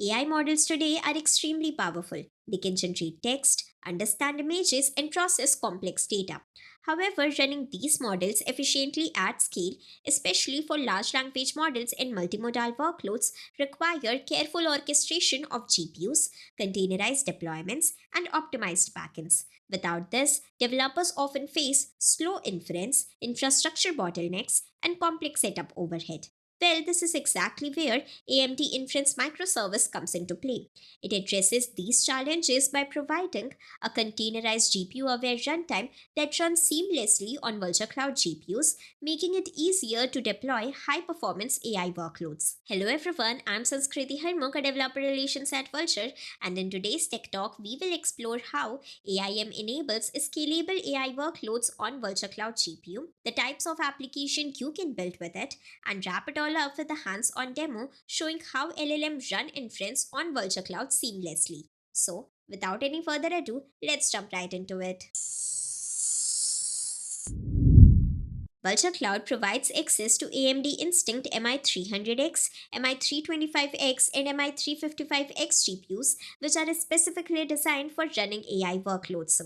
AI models today are extremely powerful. They can generate text, understand images, and process complex data. However, running these models efficiently at scale, especially for large language models and multimodal workloads, require careful orchestration of GPUs, containerized deployments, and optimized backends. Without this, developers often face slow inference, infrastructure bottlenecks, and complex setup overhead. Well, this is exactly where AMD Inference Microservice comes into play. It addresses these challenges by providing a containerized GPU aware runtime that runs seamlessly on Vultr Cloud GPUs, making it easier to deploy high performance AI workloads. Hello everyone, I'm Sanskriti Harmuk, a developer relations at Vultr, and in today's Tech Talk, we will explore how AIM enables scalable AI workloads on Vultr Cloud GPU, the types of application you can build with it, and wrap it all up with a hands-on demo showing how LLM run inference on Vultr Cloud seamlessly. So, without any further ado, let's jump right into it. Vultr Cloud provides access to AMD Instinct MI300X, MI325X, and MI355X GPUs, which are specifically designed for running AI workloads.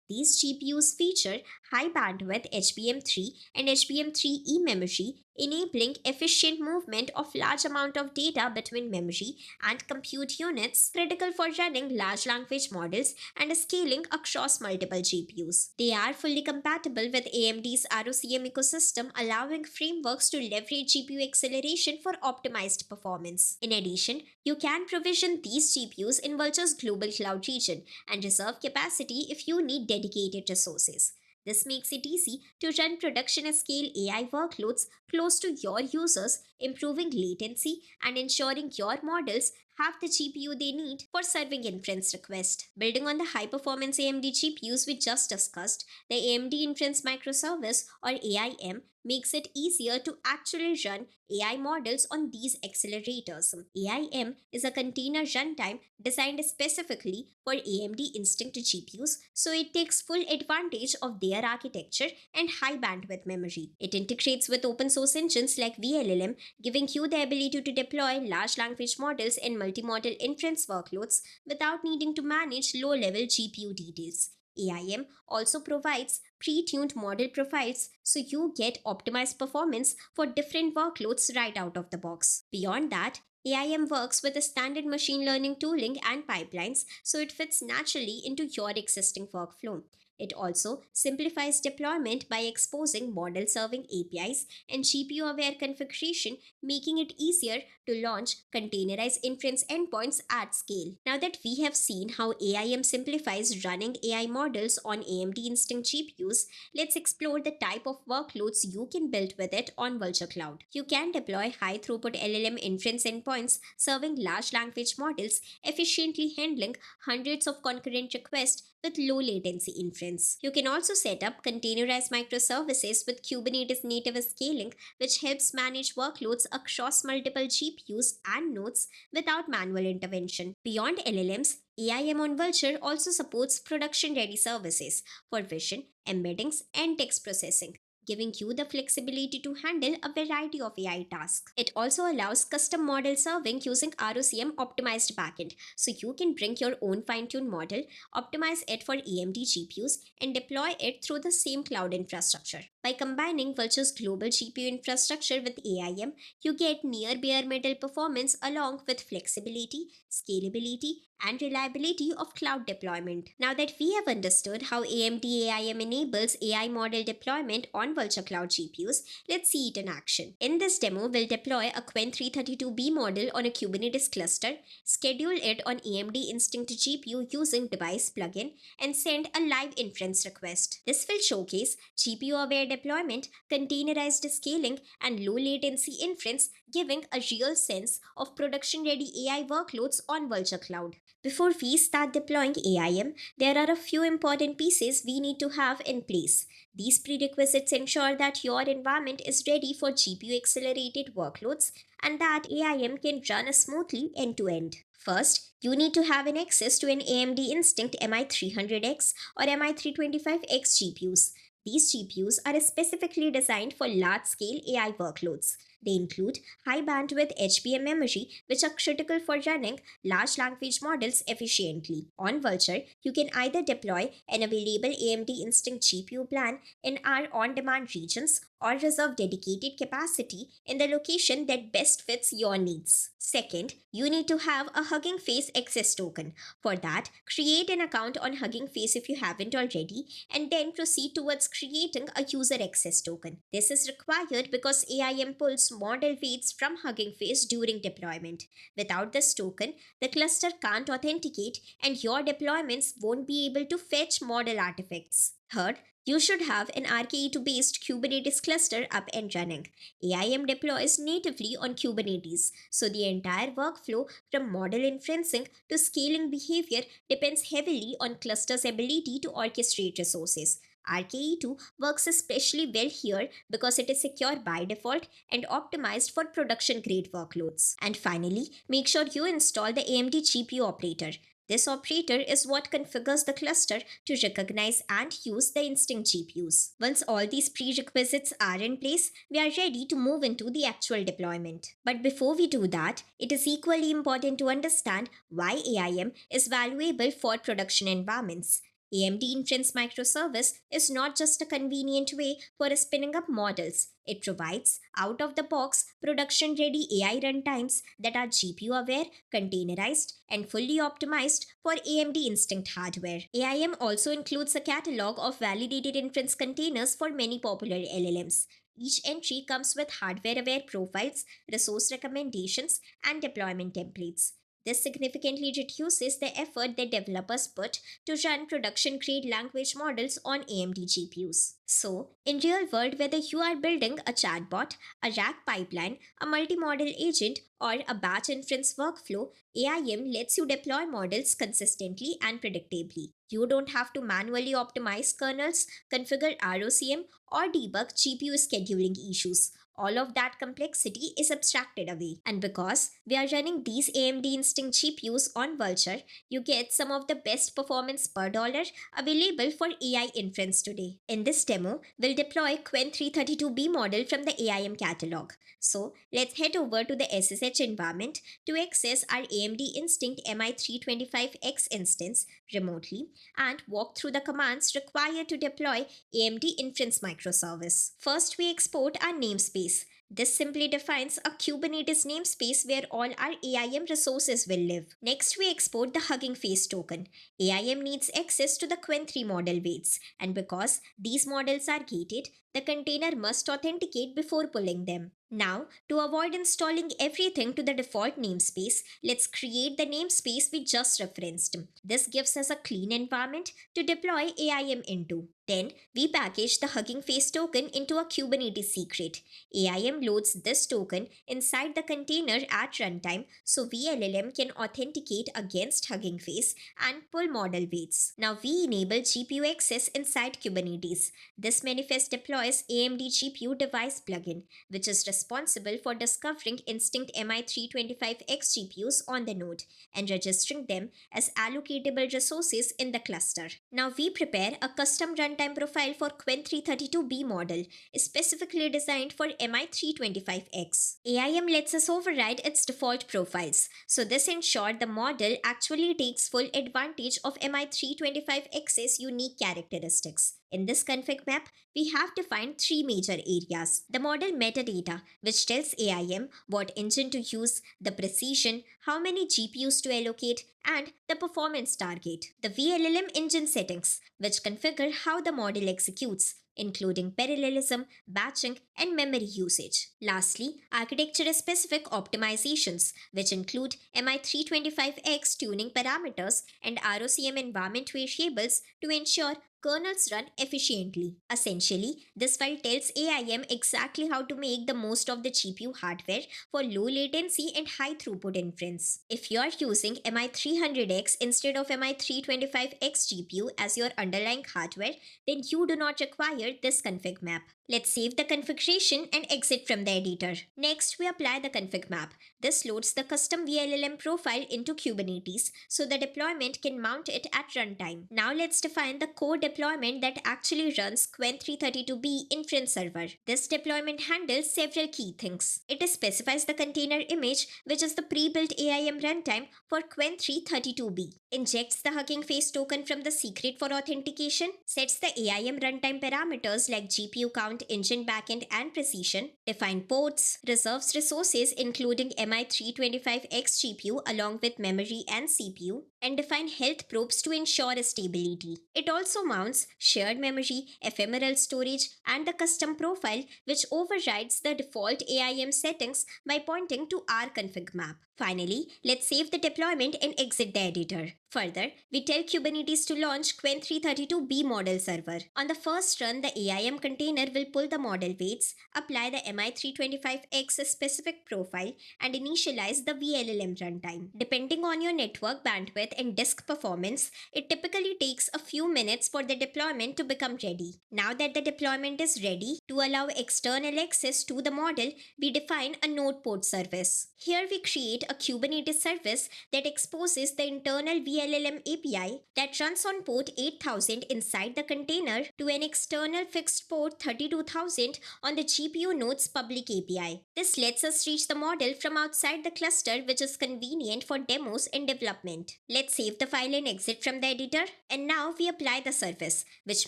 These GPUs feature high bandwidth HBM3 and HBM3E memory, enabling efficient movement of large amount of data between memory and compute units, critical for running large language models and scaling across multiple GPUs. They are fully compatible with AMD's ROCm ecosystem, allowing frameworks to leverage GPU acceleration for optimized performance. In addition, you can provision these GPUs in Vultr's global cloud region and reserve capacity if you need dedicated resources. This makes it easy to run production scale AI workloads close to your users, improving latency and ensuring your models have the GPU they need for serving inference requests. Building on the high performance AMD GPUs we just discussed, the AMD Inference Microservice or AIM makes it easier to actually run AI models on these accelerators. AIM is a container runtime designed specifically for AMD Instinct GPUs, so it takes full advantage of their architecture and high bandwidth memory. It integrates with open source engines like VLLM, giving you the ability to deploy large language models and multimodal inference workloads without needing to manage low level GPU details. AIM also provides pre tuned model profiles so you get optimized performance for different workloads right out of the box. Beyond that, AIM works with a standard machine learning tooling and pipelines so it fits naturally into your existing workflow. It also simplifies deployment by exposing model serving APIs and GPU aware configuration, making it easier to launch containerized inference endpoints at scale. Now that we have seen how AIM simplifies running AI models on AMD Instinct GPUs, let's explore the type of workloads you can build with it on Vultr Cloud. You can deploy high throughput LLM inference endpoints serving large language models, efficiently handling hundreds of concurrent requests with low latency inference. You can also set up containerized microservices with Kubernetes native scaling, which helps manage workloads across multiple GPUs and nodes without manual intervention. Beyond LLMs, AIM on Vultr also supports production ready services for vision, embeddings, and text processing, giving you the flexibility to handle a variety of AI tasks. It also allows custom model serving using ROCm optimized backend, so you can bring your own fine-tuned model, optimize it for AMD GPUs, and deploy it through the same cloud infrastructure. By combining Vultr's global GPU infrastructure with AIM, you get near bare metal performance along with flexibility, scalability, and reliability of cloud deployment. Now that we have understood how AMD AIM enables AI model deployment on Vultr Cloud GPUs, let's see it in action. In this demo, we'll deploy a Qwen 332B model on a Kubernetes cluster, schedule it on AMD Instinct GPU using device plugin, and send a live inference request. This will showcase GPU-aware deployment, containerized scaling, and low latency inference, giving a real sense of production-ready AI workloads on Vultr Cloud. Before we start deploying AIM, there are a few important pieces we need to have in place. These prerequisites ensure that your environment is ready for GPU accelerated workloads and that AIM can run smoothly end to end. First, you need to have an access to an AMD Instinct MI300X or MI325X GPUs. These GPUs are specifically designed for large scale AI workloads. They include high bandwidth HBM memory, which are critical for running large language models efficiently. On Vultr, you can either deploy an available AMD Instinct GPU plan in our on demand regions or reserve dedicated capacity in the location that best fits your needs. Second, you need to have a Hugging Face access token. For that, create an account on Hugging Face if you haven't already, and then proceed towards creating a user access token. This is required because AIM pulls model weights from Hugging Face during deployment. Without this token, the cluster can't authenticate and your deployments won't be able to fetch model artifacts. Third, you should have an RK2 based Kubernetes cluster up and running. AIM deploys natively on Kubernetes, so the entire workflow from model inferencing to scaling behavior depends heavily on cluster's ability to orchestrate resources. RKE2 works especially well here because it is secure by default and optimized for production grade workloads. And finally, make sure you install the AMD GPU operator. This operator is what configures the cluster to recognize and use the Instinct GPUs. Once all these prerequisites are in place, we are ready to move into the actual deployment. But before we do that, it is equally important to understand why AIM is valuable for production environments. AMD Inference Microservice is not just a convenient way for spinning up models. It provides out of the box production ready AI runtimes that are GPU aware, containerized, and fully optimized for AMD Instinct hardware. AIM also includes a catalog of validated inference containers for many popular LLMs. Each entry comes with hardware aware profiles, resource recommendations, and deployment templates. This significantly reduces the effort that developers put to run production grade language models on AMD GPUs. So, in real world, whether you are building a chatbot, a RAG pipeline, a multi-model agent, or a batch inference workflow, AIM lets you deploy models consistently and predictably. You don't have to manually optimize kernels, configure ROCm, or debug GPU scheduling issues. All of that complexity is abstracted away. And because we are running these AMD Instinct GPUs on Vultr, you get some of the best performance per dollar available for AI inference today. In this demo, we'll deploy Qwen 332B model from the AIM catalog. So let's head over to the SSH environment to access our AMD Instinct MI325X instance remotely and walk through the commands required to deploy AMD Inference Microservice. First, we export our namespace. This simply defines a Kubernetes namespace where all our AIM resources will live. Next, we export the Hugging Face token. AIM needs access to the Qwen 3 model weights, and because these models are gated, the container must authenticate before pulling them. Now, to avoid installing everything to the default namespace, let's create the namespace we just referenced. This gives us a clean environment to deploy AIM into. Then, we package the Hugging Face token into a Kubernetes secret. AIM loads this token inside the container at runtime so VLLM can authenticate against Hugging Face and pull model weights. Now, we enable GPU access inside Kubernetes. This manifest deploys AMD GPU device plugin, which is responsible for discovering Instinct MI325X GPUs on the node and registering them as allocatable resources in the cluster. Now we prepare a custom runtime profile for Qwen 332B model, specifically designed for MI325X. AIM lets us override its default profiles, so this ensures the model actually takes full advantage of MI325X's unique characteristics. In this config map, we have defined three major areas. The model metadata, which tells AIM what engine to use, the precision, how many GPUs to allocate, and the performance target. The VLLM engine settings, which configure how the model executes, including parallelism, batching, and memory usage. Lastly, architecture-specific optimizations, which include MI325X tuning parameters and ROCm environment variables to ensure kernels run efficiently. Essentially, this file tells AIM exactly how to make the most of the GPU hardware for low latency and high throughput inference. If you are using MI300X instead of MI325X GPU as your underlying hardware, then you do not require this config map. Let's save the configuration and exit from the editor. Next, we apply the config map. This loads the custom VLLM profile into Kubernetes so the deployment can mount it at runtime. Now let's define the core deployment deployment that actually runs Qwen 332B inference server. This deployment handles several key things. It specifies the container image, which is the pre-built AIM runtime for Qwen 332B, injects the Hugging Face token from the secret for authentication, sets the AIM runtime parameters like GPU count, engine backend, and precision, define ports, reserves resources including MI325X GPU along with memory and CPU, and define health probes to ensure stability. It also mounts shared memory, ephemeral storage, and the custom profile, which overrides the default AIM settings by pointing to our config map. Finally, let's save the deployment and exit the editor. Further, we tell Kubernetes to launch Qwen 332B model server. On the first run, the AIM container will pull the model weights, apply the MI325X specific profile, and initialize the VLLM runtime. Depending on your network bandwidth and disk performance, it typically takes a few minutes for the deployment to become ready. Now that the deployment is ready, to allow external access to the model, we define a node port service. Here we create a Kubernetes service that exposes the internal VLLM API that runs on port 8000 inside the container to an external fixed port 32000 on the GPU node's public API. This lets us reach the model from outside the cluster, which is convenient for demos and development. Let's save the file and exit from the editor. And now we apply the service, which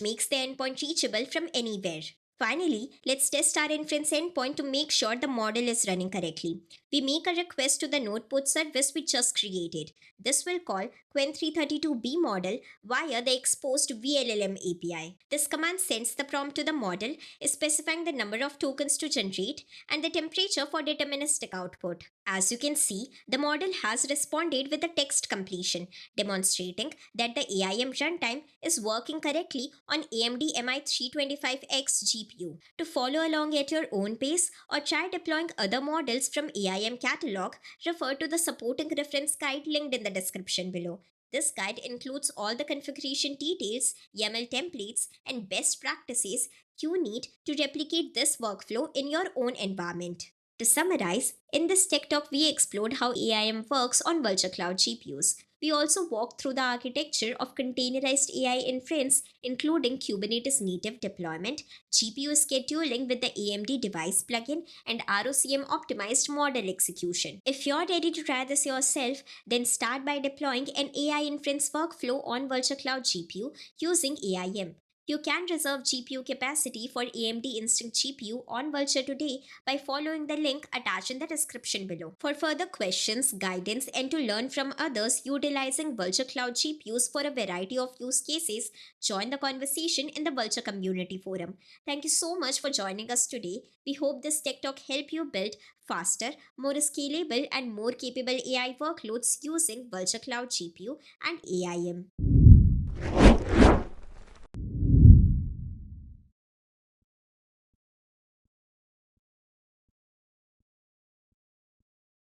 makes the endpoint reachable from anywhere. Finally, let's test our inference endpoint to make sure the model is running correctly. We make a request to the node port service we just created. This will call Qwen 332B model via the exposed VLLM API. This command sends the prompt to the model, specifying the number of tokens to generate and the temperature for deterministic output. As you can see, the model has responded with a text completion, demonstrating that the AIM runtime is working correctly on AMD MI325X GPU. To follow along at your own pace or try deploying other models from AIM catalog, refer to the supporting reference guide linked in the description below. This guide includes all the configuration details, YAML templates, and best practices you need to replicate this workflow in your own environment. To summarize, in this tech talk we explored how AIM works on Vultr Cloud GPUs. We also walked through the architecture of containerized AI inference, including Kubernetes native deployment, GPU scheduling with the AMD device plugin, and ROCm optimized model execution. If you're ready to try this yourself, then start by deploying an AI inference workflow on Vultr Cloud GPU using AIM. You can reserve GPU capacity for AMD Instinct GPU on Vultr today by following the link attached in the description below. For further questions, guidance, and to learn from others utilizing Vultr Cloud GPUs for a variety of use cases, join the conversation in the Vultr community forum. Thank you so much for joining us today. We hope this tech talk helped you build faster, more scalable, and more capable AI workloads using Vultr Cloud GPU and AIM.